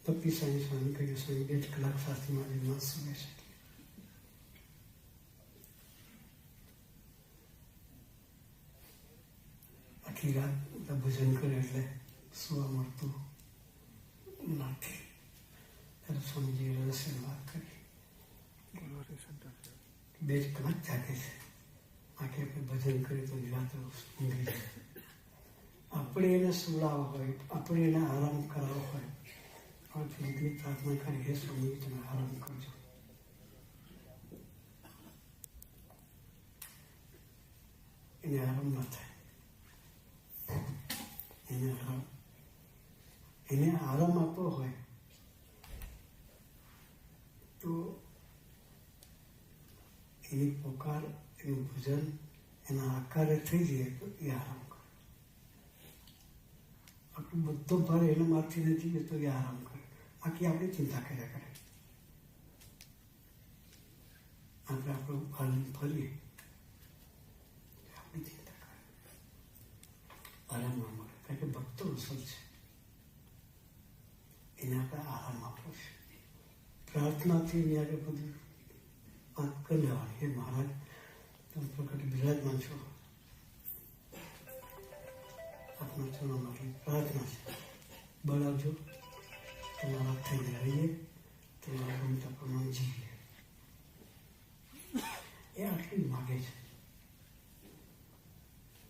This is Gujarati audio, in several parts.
ભક્તિ સ્વામી સ્વામી કહ્યું, સ્વામી 1.5 કલાક સાથીમાં ન સુવે શકીએ. આખી રાત ભજન કરે એટલે સુવા મળતું નથી. ત્યારે સ્વામીજીએ રહસ્યની વાત કરી. 2 કલાક જાગે છે. આખે આપણે ભજન કરીએ તો રાત્રે ઊંઘી જાય. આપણે એને સુવડાવવા હોય, આપણે એને આરામ કરાવવો હોય, આપણે પ્રાર્થના કરી, હે સ્વામી તમે આરામ કરજો. એને આરામ ન થાય. એને આરામ આપવો હોય તો એની પોકાર, એનું ભજન એના આકારે થઈ જાય તો એ આરામ કરે. આપણો બધો ભાર એના માથે નથી તો એ આરામ કરે. બાકી આપણે ચિંતા કર્યા કરે. આપણે આપણું પાલન ફરીએ આપણી ચિંતા કરે. આરામ ન મળે. કારણ કે ભક્તો અસલ છે, એને આપણે આરામ આપવો છે. પ્રાર્થનાથી એની આગળ બધું વાત કરી લેવાની. હે મહારાજ, તમે પ્રકટ બિરાજમાન છો, આપના ચરણો માટે પ્રાર્થના છે, બળ આપજો, તમારા થઈને રહીએ, તમારા ગમતા પ્રમાણે જીવીએ. એ આટલી માગે છે.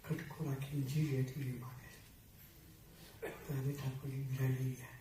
ખટકો રાખીને જીવીએ એટલી માગે છે. ત્યારે ઠાકોરજી બિરાજી ગયા.